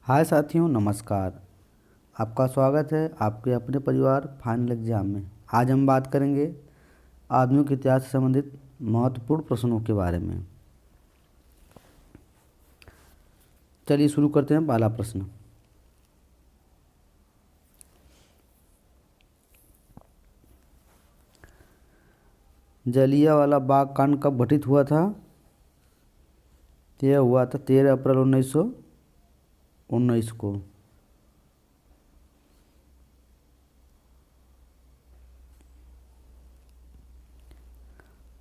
हाय साथियों, नमस्कार। आपका स्वागत है आपके अपने परिवार फाइनल एग्जाम में। आज हम बात करेंगे आधुनिक इतिहास से संबंधित महत्वपूर्ण प्रश्नों के बारे में। चलिए शुरू करते हैं। पहला प्रश्न, जलियांवाला बाग कांड कब घटित हुआ था? यह हुआ था 13 अप्रैल 1919 को।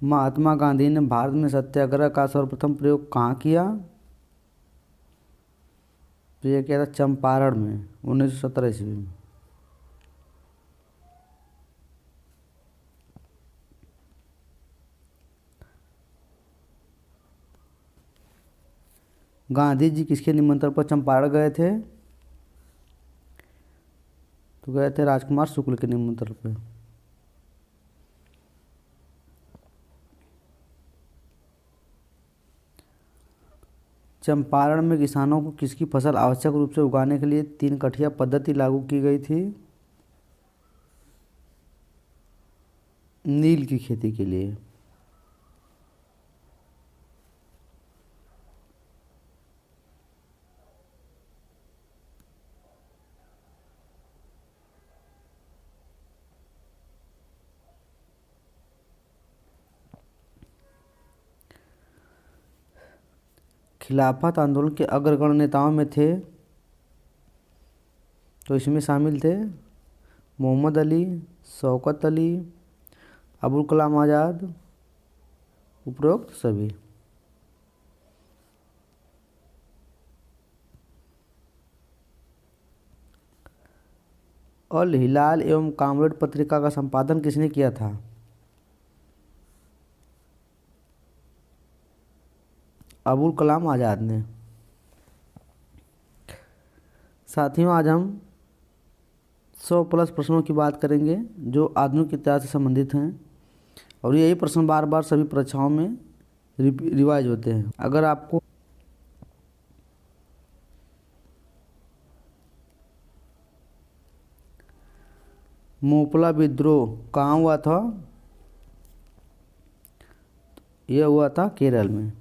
महात्मा गांधी ने भारत में सत्याग्रह का सर्वप्रथम प्रयोग कहाँ किया? तो यह किया था चंपारण में 1917 ईस्वी में। गांधी जी किसके निमंत्रण पर चंपारण गए थे? तो गए थे राजकुमार शुक्ल के निमंत्रण पर। चंपारण में किसानों को किसकी फसल आवश्यक रूप से उगाने के लिए 3 कठिया पद्धति लागू की गई थी? नील की खेती के लिए। खिलाफत आंदोलन के अग्रगण्य नेताओं में थे, तो इसमें शामिल थे मोहम्मद अली, शौकत अली, अबुल कलाम आज़ाद, उपरोक्त सभी। अल हिलाल एवं कामरेड पत्रिका का संपादन किसने किया था? अबुल कलाम आज़ाद ने। साथियों, आज हम 100+ प्रश्नों की बात करेंगे जो आधुनिक इतिहास से संबंधित हैं, और यही प्रश्न बार बार सभी परीक्षाओं में रिवाइज होते हैं। अगर आपको मोपला विद्रोह कहाँ हुआ था? यह हुआ था केरल में।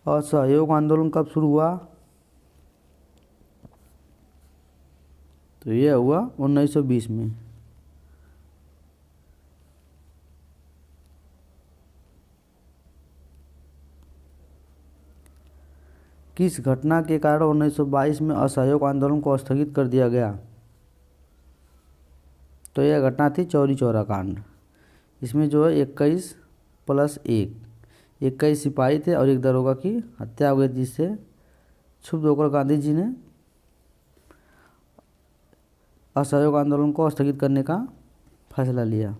और सहयोग आंदोलन कब शुरू हुआ? तो यह हुआ 1920 में। किस घटना के कारण 1922 में असहयोग आंदोलन को स्थगित कर दिया गया? तो यह घटना थी चौरी चौरा कांड। इसमें जो है 21+1 सिपाही थे और एक दरोगा की हत्या हो गई, जिससे क्षुब्ध होकर गांधी जी ने असहयोग आंदोलन को स्थगित करने का फैसला लिया।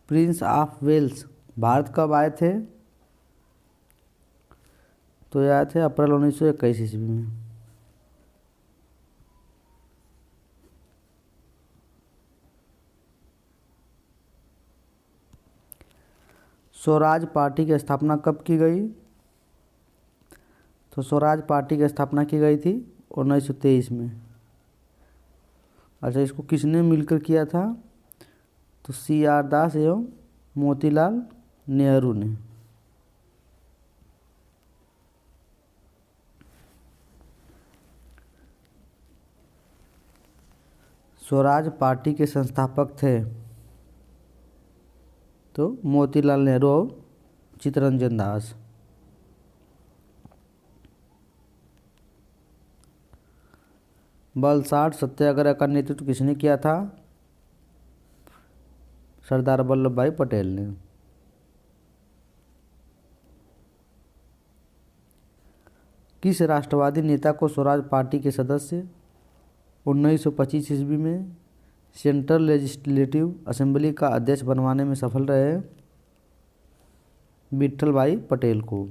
प्रिंस ऑफ वेल्स भारत कब आए थे? तो ये आए थे अप्रैल 1921 ईस्वी में। स्वराज पार्टी की स्थापना कब की गई? तो स्वराज पार्टी की स्थापना की गई थी 1923 में। अच्छा, इसको किसने मिलकर किया था? तो CR दास एवं मोतीलाल नेहरू ने। स्वराज पार्टी के संस्थापक थे तो मोतीलाल नेहरू और चित्तरंजन दास। बलसाड़ सत्याग्रह का नेतृत्व किसने किया था? सरदार वल्लभ भाई पटेल ने। किस राष्ट्रवादी नेता को स्वराज पार्टी के सदस्य 1925 ईस्वी में सेंट्रल लेजिस्लेटिव असेंबली का अध्यक्ष बनवाने में सफल रहे? विट्ठल भाई पटेल को।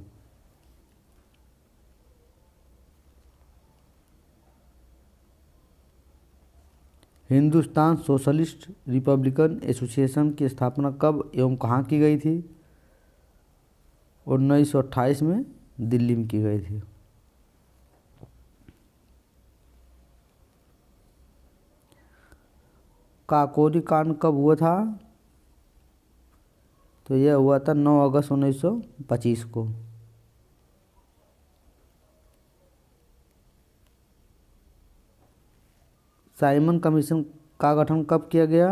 हिंदुस्तान सोशलिस्ट रिपब्लिकन एसोसिएशन की स्थापना कब एवं कहाँ की गई थी? 1928 में दिल्ली में की गई थी। काकोरी कांड कब हुआ था? तो यह हुआ था 9 अगस्त 1925 को। साइमन कमीशन का गठन कब किया गया?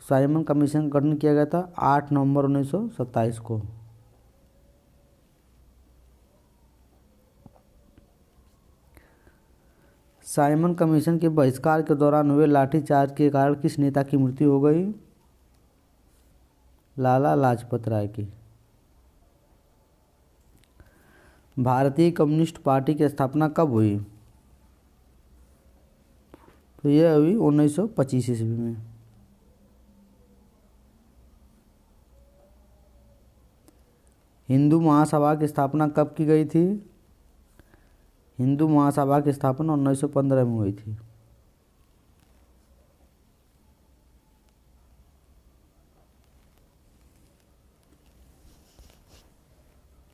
साइमन कमीशन का गठन किया गया था 8 नवंबर 1927 को। साइमन कमीशन के बहिष्कार के दौरान हुए लाठीचार्ज के कारण किस नेता की मृत्यु हो गई? लाला लाजपत राय की। भारतीय कम्युनिस्ट पार्टी की स्थापना कब हुई? तो यह हुई 1925 ईस्वी में। हिंदू महासभा की स्थापना कब की गई थी? हिंदू महासभा की स्थापना 1915 में हुई थी।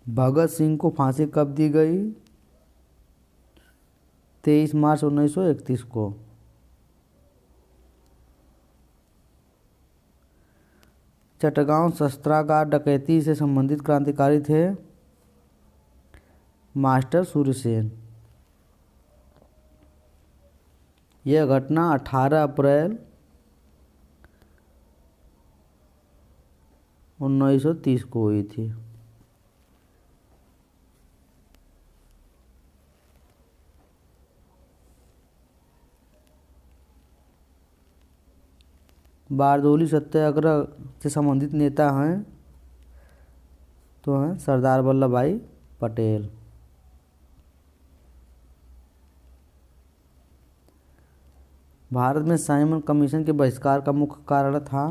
भगत सिंह को फांसी कब दी गई? 23 मार्च 1931 को। चटगांव शस्त्रागार डकैती से संबंधित क्रांतिकारी थे मास्टर सूर्यसेन। यह घटना 18 अप्रैल 1930 को हुई थी। बारदोली सत्याग्रह से संबंधित नेता हैं तो हैं सरदार वल्लभ भाई पटेल। भारत में साइमन कमीशन के बहिष्कार का मुख्य कारण था?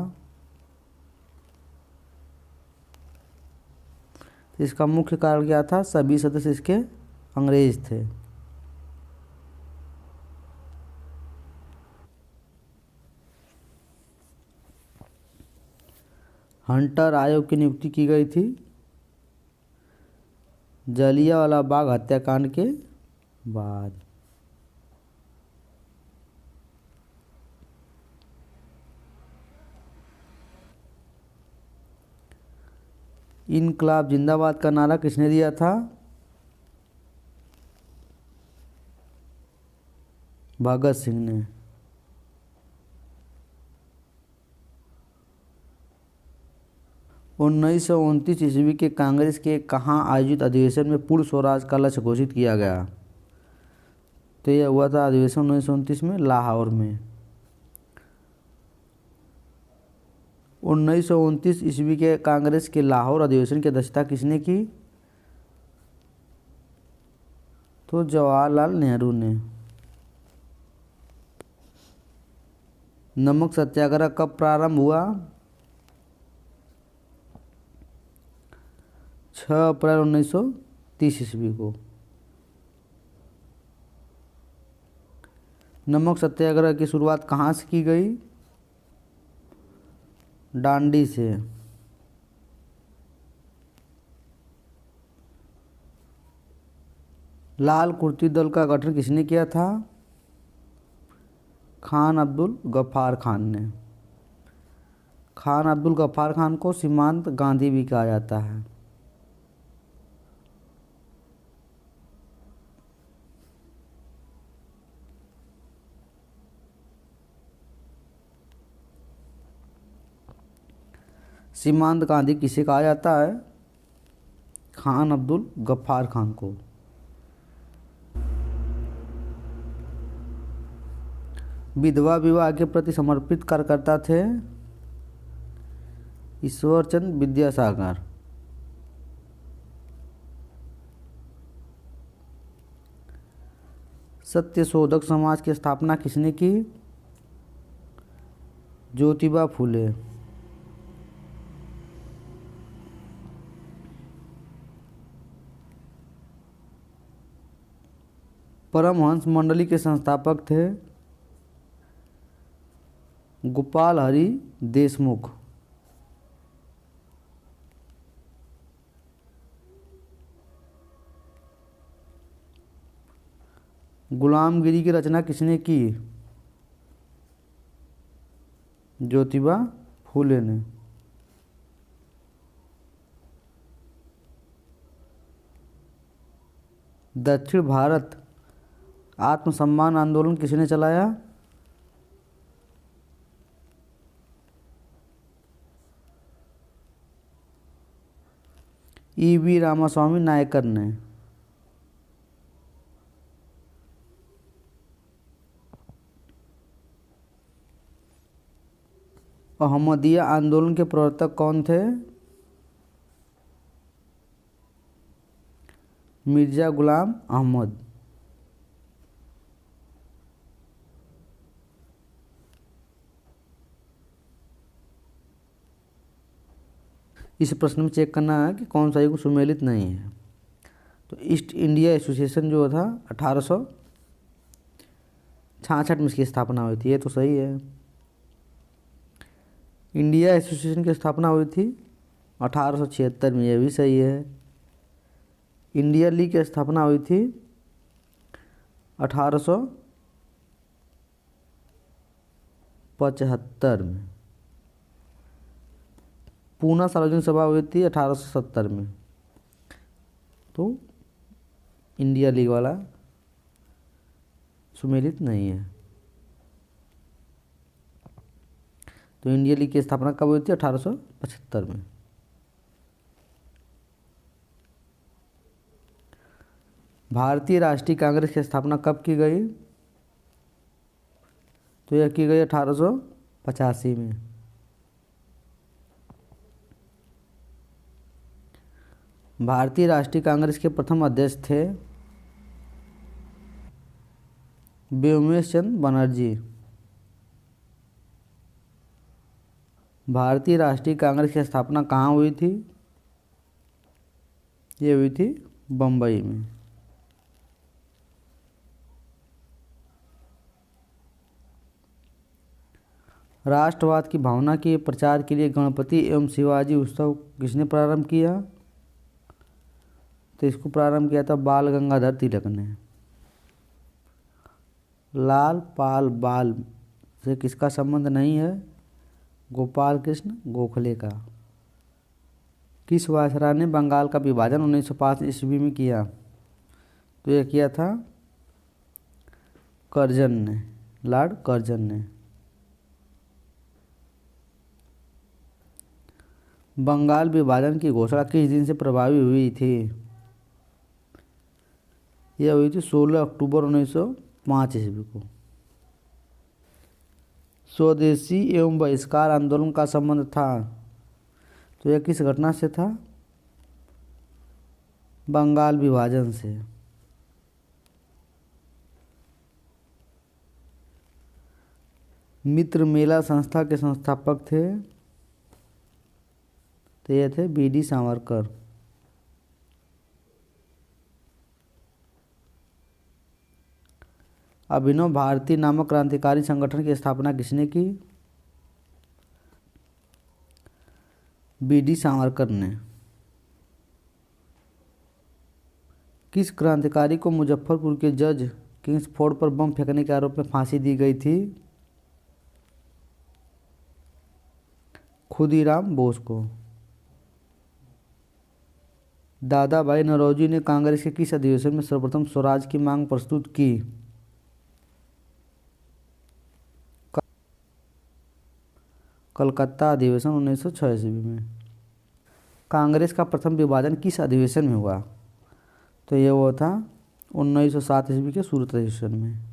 इसका मुख्य कारण क्या था? सभी सदस्य इसके अंग्रेज थे। हंटर आयोग की नियुक्ति की गई थी जलियांवाला बाग हत्याकांड के बाद। इनकलाब जिंदाबाद का नारा किसने दिया था? भगत सिंह ने। उन्नीस सौ 29 ईस्वी के कांग्रेस के कहाँ आयोजित अधिवेशन में पूर्ण स्वराज का लक्ष्य घोषित किया गया? तो यह हुआ था अधिवेशन 1929 में लाहौर में। 1929 ईस्वी के कांग्रेस के लाहौर अधिवेशन की अध्यक्षता किसने की? तो जवाहरलाल नेहरू ने। नमक सत्याग्रह कब प्रारंभ हुआ? 6 अप्रैल 1930 ईस्वी को। नमक सत्याग्रह की शुरुआत कहाँ से की गई? डांडी से। लाल कुर्ती दल का गठन किसने किया था? खान अब्दुल गफ्फार खान ने। खान अब्दुल गफ्फार खान को सीमांत गांधी भी कहा जाता है। सीमांत गांधी किसे कहा जाता है? खान अब्दुल गफ्फार खान को। विधवा विवाह के प्रति समर्पित कार्यकर्ता थे ईश्वरचंद विद्यासागर। सत्यशोधक समाज की स्थापना किसने की? ज्योतिबा फूले। परमहंस मंडली के संस्थापक थे गोपाल हरि देशमुख। गुलामगिरी की रचना किसने की? ज्योतिबा फूले ने। दक्षिण भारत आत्मसम्मान आंदोलन किसने चलाया? ईवी रामास्वामी नायकर ने। अहमदिया आंदोलन के प्रवर्तक कौन थे? मिर्जा गुलाम अहमद। इस प्रश्न में चेक करना है कि कौन सा युग सुमेलित नहीं है। तो ईस्ट इंडिया एसोसिएशन जो था 1866 में इसकी स्थापना हुई थी, ये तो सही है। इंडिया एसोसिएशन की स्थापना हुई थी 1876 में, ये भी सही है। इंडिया लीग की स्थापना हुई थी 1875 में। पूना सार्वजनिक सभा हुई थी 1870 में। तो इंडिया लीग वाला सुमेलित नहीं है। तो इंडिया लीग की स्थापना कब हुई थी? 1875 में। भारतीय राष्ट्रीय कांग्रेस की स्थापना कब की गई? तो यह की गई 1885 में। भारतीय राष्ट्रीय कांग्रेस के प्रथम अध्यक्ष थे व्योमेश चंद्र बनर्जी। भारतीय राष्ट्रीय कांग्रेस की स्थापना कहाँ हुई थी? ये हुई थी बम्बई में। राष्ट्रवाद की भावना के प्रचार के लिए गणपति एवं शिवाजी उत्सव किसने प्रारंभ किया? तो इसको प्रारंभ किया था बाल गंगाधर तिलक ने। लाल पाल बाल से किसका संबंध नहीं है? गोपाल कृष्ण गोखले का। किस वायसराय ने बंगाल का विभाजन 1905 ईस्वी में किया? तो यह किया था कर्जन ने, लॉर्ड कर्जन ने। बंगाल विभाजन की घोषणा किस दिन से प्रभावी हुई थी? यह हुई थी 16 अक्टूबर 1905 ईस्वी को। स्वदेशी एवं बहिष्कार आंदोलन का संबंध था, तो यह किस घटना से था? बंगाल विभाजन से। मित्र मेला संस्था के संस्थापक थे, तो ये थे बीडी सावरकर। अभिनव भारती नामक क्रांतिकारी संगठन की स्थापना किसने की? बीडी सावरकर ने। किस क्रांतिकारी को मुजफ्फरपुर के जज किंग्सफोर्ड पर बम फेंकने के आरोप में फांसी दी गई थी? खुदीराम बोस को। दादा भाई नौरोजी ने कांग्रेस के किस अधिवेशन में सर्वप्रथम स्वराज की मांग प्रस्तुत की? कलकत्ता अधिवेशन 1906 ईस्वी में। कांग्रेस का प्रथम विभाजन किस अधिवेशन में हुआ? तो ये वो था 1907 ईस्वी के सूरत अधिवेशन में।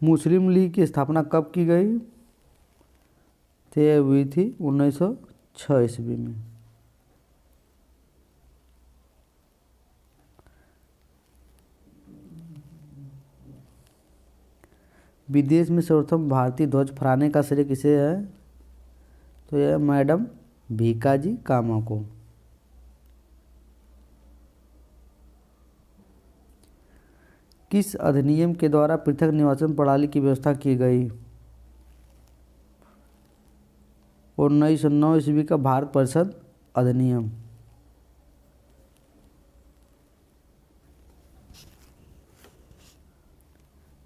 मुस्लिम लीग की स्थापना कब की गई? तो यह हुई थी 1906 ईस्वी में। विदेश में सर्वप्रथम भारतीय ध्वज फहराने का श्रेय किसे है? तो यह मैडम भीकाजी कामा को। किस अधिनियम के द्वारा पृथक निर्वाचन प्रणाली की व्यवस्था की गई? 1909 ईस्वी का भारत परिषद अधिनियम।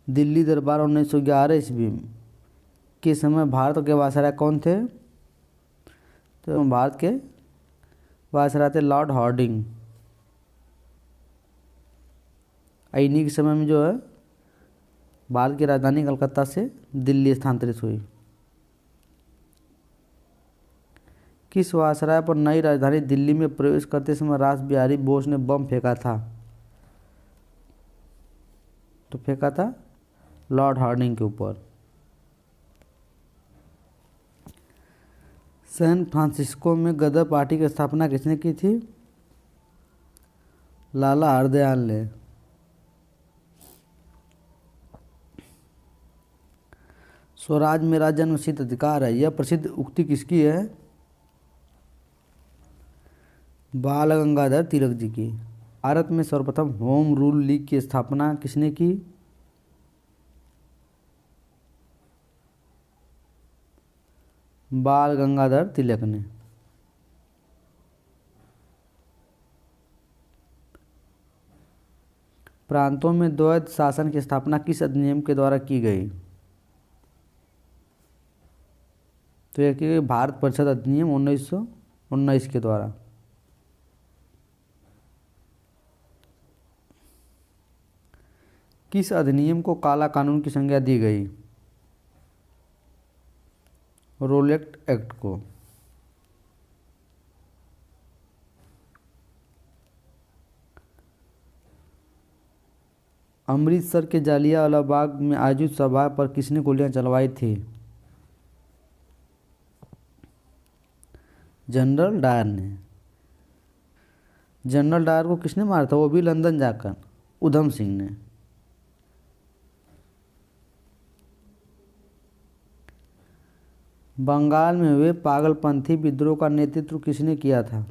दिल्ली दरबार 1911 ईस्वी के समय भारत के वायसराय कौन थे? तो भारत के वायसराय थे लॉर्ड हार्डिंग। इन्हीं के समय में जो है भारत की राजधानी कलकत्ता से दिल्ली स्थानांतरित हुई। किस वायसराय पर नई राजधानी दिल्ली में प्रवेश करते समय रास बिहारी बोस ने बम फेंका था? तो फेंका था लॉर्ड हार्डिंग के ऊपर। सैन फ्रांसिस्को में गदर पार्टी की स्थापना किसने की थी? लाला हरदयाल ने। स्वराज मेरा जन्मसिद्ध अधिकार है, यह प्रसिद्ध उक्ति किसकी है? बाल गंगाधर तिलक जी की। भारत में सर्वप्रथम होम रूल लीग की स्थापना किसने की? बाल गंगाधर तिलक ने। प्रांतों में द्वैध शासन की स्थापना किस अधिनियम के द्वारा की गई? तो यह कि भारत परिषद अधिनियम 1919 के द्वारा। किस अधिनियम को काला कानून की संज्ञा दी गई? रोलेट एक्ट को। अमृतसर के जालियांवाला बाग में आयोजित सभा पर किसने गोलियां चलवाई थी? जनरल डायर ने। जनरल डायर को किसने मारा था? वो भी लंदन जाकर उधम सिंह ने। बंगाल में हुए पागलपंथी विद्रोह का नेतृत्व किसने किया था?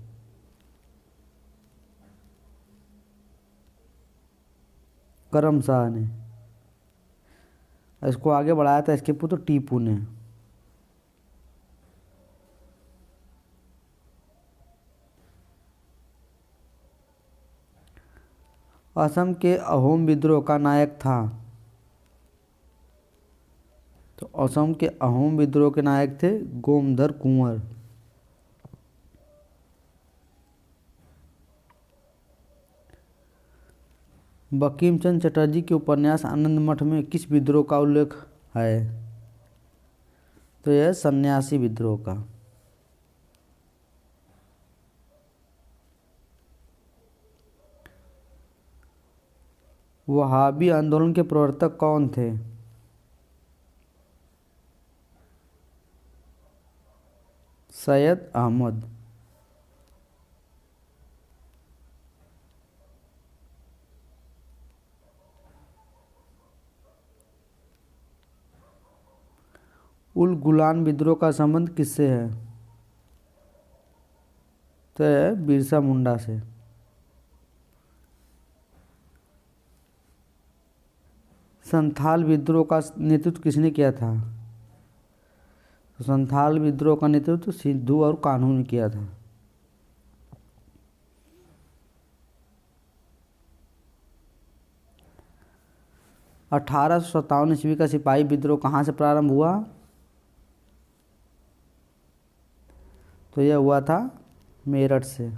करम शाह ने। इसको आगे बढ़ाया था इसके पुत्र टीपू ने। असम के अहोम विद्रोह का नायक था? तो असम के अहोम विद्रोह के नायक थे गोमधर कुंवर। बंकिम चंद्र चटर्जी के उपन्यास आनंद मठ में किस विद्रोह का उल्लेख है? तो यह सन्यासी विद्रोह का। वहाबी आंदोलन के प्रवर्तक कौन थे? सैयद अहमद। उल गुलान विद्रोह का संबंध किससे है? तो है बिरसा मुंडा से। संथाल विद्रोह का नेतृत्व किसने किया था? तो संथाल विद्रोह का नेतृत्व सिद्धू और कान्हू ने किया था। अठारह सौ 57 ईस्वी का सिपाही विद्रोह कहाँ से प्रारंभ हुआ? तो यह हुआ था मेरठ से।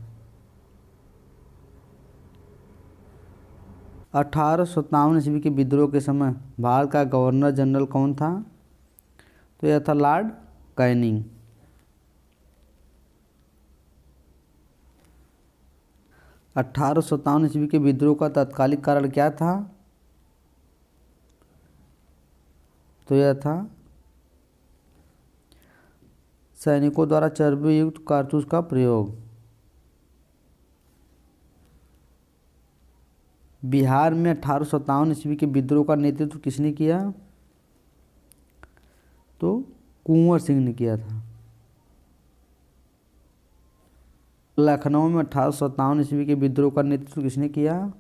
1857 ईस्वी के विद्रोह के समय भारत का गवर्नर जनरल कौन था? तो यह था लॉर्ड कैनिंग। अठारह सौ 57 ईस्वी के विद्रोह का तात्कालिक कारण क्या था? तो यह था सैनिकों द्वारा चर्बी युक्त कारतूस का प्रयोग। बिहार में 1857 ईस्वी के विद्रोह का नेतृत्व किसने किया? तो कुंवर सिंह ने किया था। लखनऊ में 1857 ईस्वी के विद्रोह का नेतृत्व किसने किया?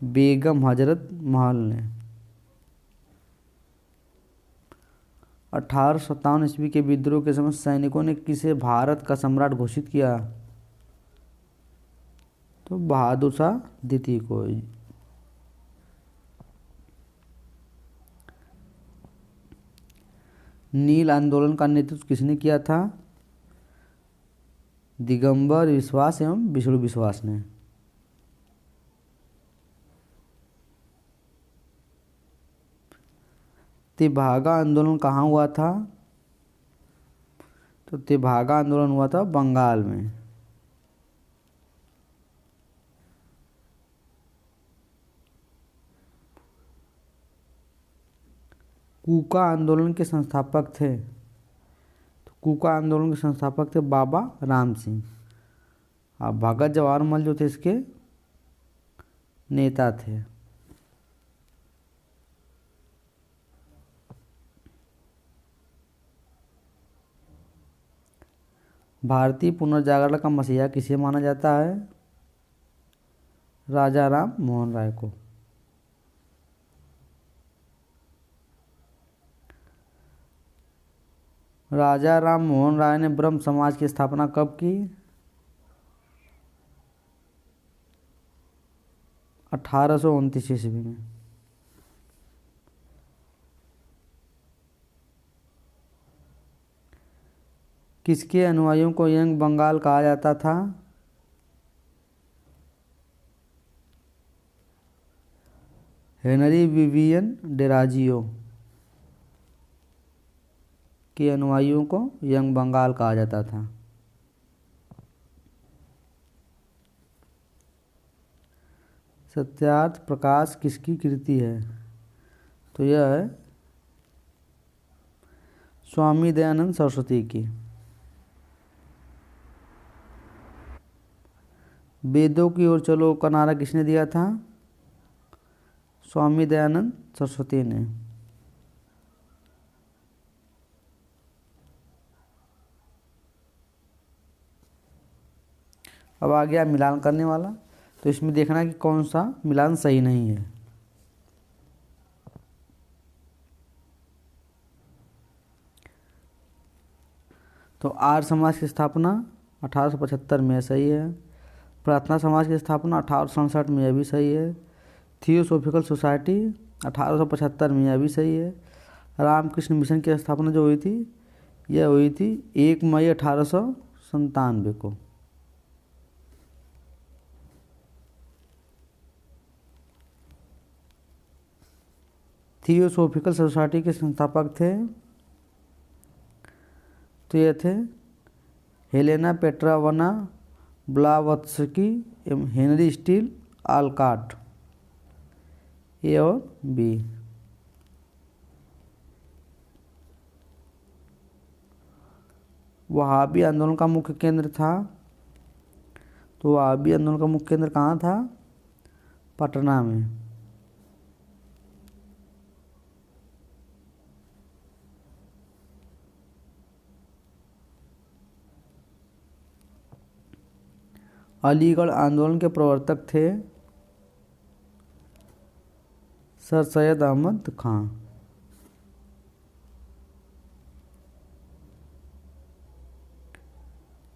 बेगम हजरत महल ने। 1857 ईस्वी के विद्रोह के समय सैनिकों ने किसे भारत का सम्राट घोषित किया? तो बहादुर शाह द्वितीय को। नील आंदोलन का नेतृत्व किसने किया था? दिगंबर विश्वास एवं विष्णु विश्वास ने। तेभागा आंदोलन कहाँ हुआ था? तो तेभागा आंदोलन हुआ था बंगाल में। कूका आंदोलन के संस्थापक थे? तो कूका आंदोलन के संस्थापक थे बाबा राम सिंह। अब भगत जवाहर मल जो थे इसके नेता थे। भारतीय पुनर्जागरण का मसीहा किसे माना जाता है? राजा राम मोहन राय को। राजा राम मोहन राय ने ब्रह्म समाज की स्थापना कब की? 1829 ईस्वी में। किसके अनुयायियों को यंग बंगाल कहा जाता था? हेनरी विवियन डेराजियो के अनुयायियों को यंग बंगाल कहा जाता था। सत्यार्थ प्रकाश किसकी कृति है? तो यह है स्वामी दयानंद सरस्वती की। वेदों की ओर चलो का नारा किसने दिया था? स्वामी दयानंद सरस्वती ने। अब आ गया मिलान करने वाला, तो इसमें देखना कि कौन सा मिलान सही नहीं है। तो आर्य समाज की स्थापना 1875 में सही है। प्रार्थना समाज की स्थापना 1867 में, यह भी सही है। थियोसॉफिकल सोसाइटी 1875 में, यह भी सही है। रामकृष्ण मिशन की स्थापना जो हुई थी, यह हुई थी 1 मई 1897 को। थियोसॉफिकल सोसाइटी के संस्थापक थे, तो ये थे हेलेना पेट्रावना ब्लावत्स्की एवं हेनरी स्टील आलकाट। ए और बी। वहाबी आंदोलन का मुख्य केंद्र था, तो वहाबी आंदोलन का मुख्य केंद्र कहाँ था? पटना में। अलीगढ़ आंदोलन के प्रवर्तक थे सर सैयद अहमद खां।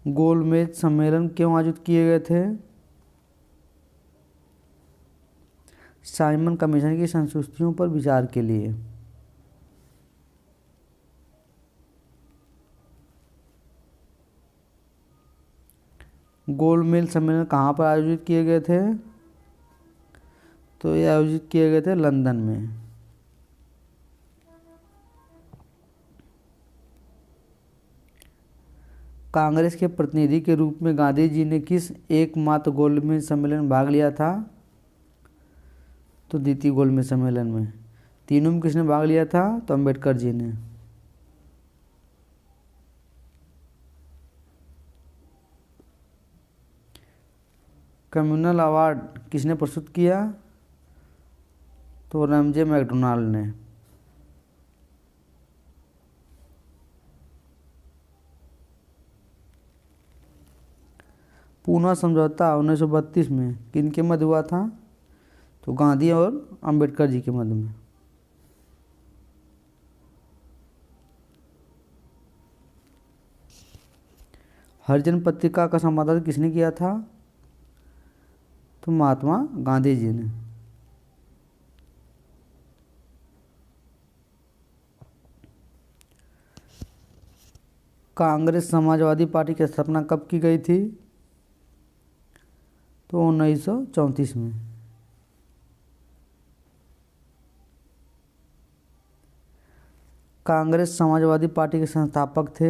गोलमेज सम्मेलन क्यों आयोजित किए गए थे? साइमन कमीशन की संस्तुतियों पर विचार के लिए। गोलमेज सम्मेलन कहाँ पर आयोजित किए गए थे? तो ये आयोजित किए गए थे लंदन में। कांग्रेस के प्रतिनिधि के रूप में गांधी जी ने किस एकमात्र गोलमेज सम्मेलन में भाग लिया था? तो द्वितीय गोलमेज सम्मेलन में। तीनों में किसने भाग लिया था? तो अम्बेडकर जी ने। कम्युनल अवार्ड किसने प्रस्तुत किया? तो रमजे मैकडोनाल्ड ने। पूना समझौता 1932 में किनके मध्य हुआ था? तो तो गांधी और अंबेडकर जी के मध्य में। हरिजन पत्रिका का संपादन किसने किया था? तो महात्मा गांधी जी ने। कांग्रेस समाजवादी पार्टी की स्थापना कब की गई थी? तो 1934 में। कांग्रेस समाजवादी पार्टी के संस्थापक थे,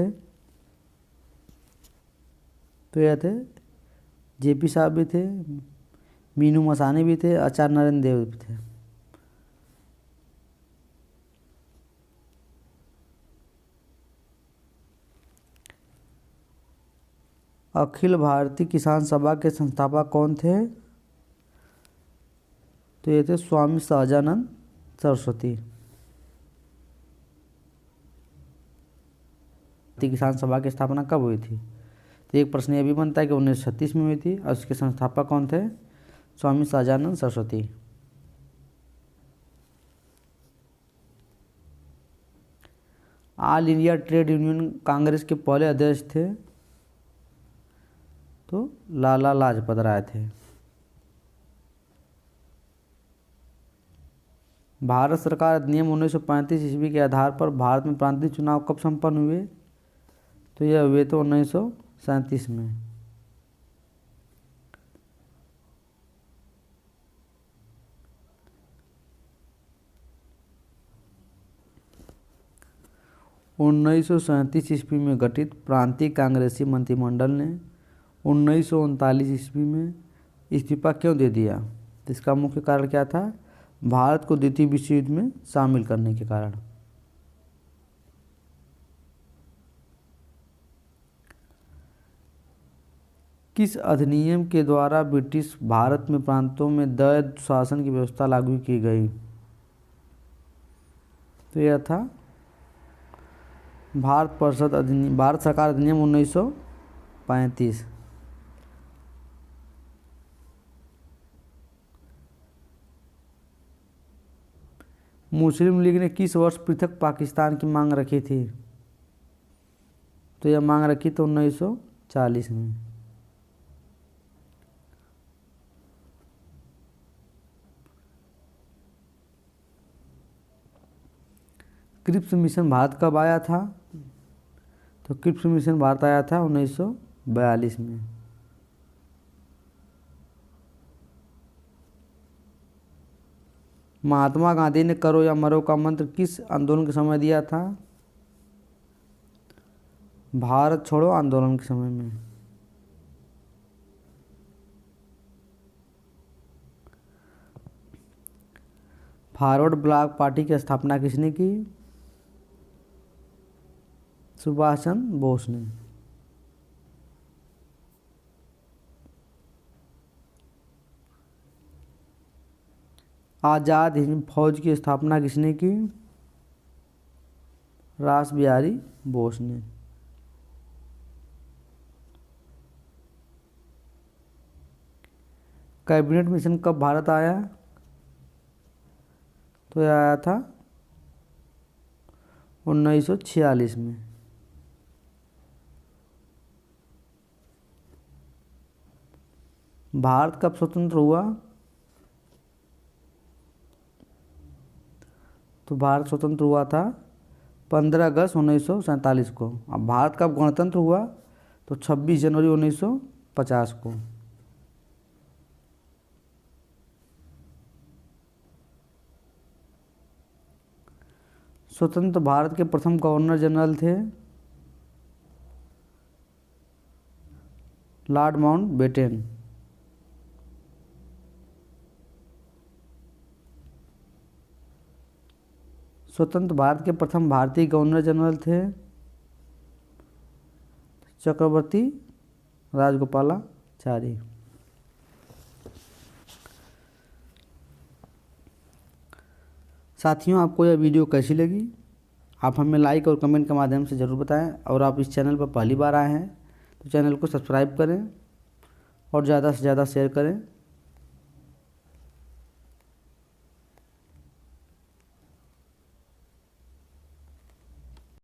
तो यह थे जेपी साहब भी थे, मीनू मसानी भी थे, आचार्य नरेंद्र देव भी थे। अखिल भारतीय किसान सभा के संस्थापक कौन थे? तो ये थे स्वामी सहजानंद सरस्वती। किसान सभा की स्थापना कब हुई थी? तो एक प्रश्न ये भी बनता है कि 1936 में हुई थी, और उसके संस्थापक कौन थे? Swami Sahajanand Saraswati. All India Trade Union Congress के पहले अध्यक्ष थे, तो लाला लाजपत राय थे। भारत सरकार अधिनियम 1935 ईस्वी के आधार पर भारत में प्रांतीय चुनाव कब संपन्न हुए? तो यह हुए तो 1937 में। उन्नीस ईस्वी में गठित प्रांतीय कांग्रेसी मंत्रिमंडल ने 1939 ईस्वी में इस्तीफा क्यों दे दिया? तो इसका मुख्य कारण क्या था? भारत को द्वितीय विश्व युद्ध में शामिल करने के कारण। किस अधिनियम के द्वारा ब्रिटिश भारत में प्रांतों में द्वैध शासन की व्यवस्था लागू की गई? तो यह था भारत सरकार अधिनियम 1935। मुस्लिम लीग ने किस वर्ष पृथक पाकिस्तान की मांग रखी थी? तो यह मांग रखी तो 1940 में। क्रिप्स मिशन भारत कब आया था? तो क्रिप्स मिशन भारत आया था 1942 में। महात्मा गांधी ने करो या मरो का मंत्र किस आंदोलन के समय दिया था? भारत छोड़ो आंदोलन के समय में। फॉरवर्ड ब्लॉक पार्टी की स्थापना किसने की? सुभाष चंद्र बोस ने। आज़ाद हिंद फौज की स्थापना किसने की? रास बिहारी बोस ने। कैबिनेट मिशन कब भारत आया? तो यह आया था 1946 में। भारत कब स्वतंत्र हुआ? तो भारत स्वतंत्र हुआ था 15 अगस्त 1947 को। अब भारत कब गणतंत्र हुआ? तो 26 जनवरी 1950 को। स्वतंत्र भारत के प्रथम गवर्नर जनरल थे लॉर्ड माउंटबेटन। स्वतंत्र भारत के प्रथम भारतीय गवर्नर जनरल थे चक्रवर्ती राजगोपालाचारी। साथियों, आपको यह वीडियो कैसी लगी? आप हमें लाइक और कमेंट के माध्यम से ज़रूर बताएं, और आप इस चैनल पर पहली बार आए हैं तो चैनल को सब्सक्राइब करें और ज़्यादा से ज़्यादा शेयर करें।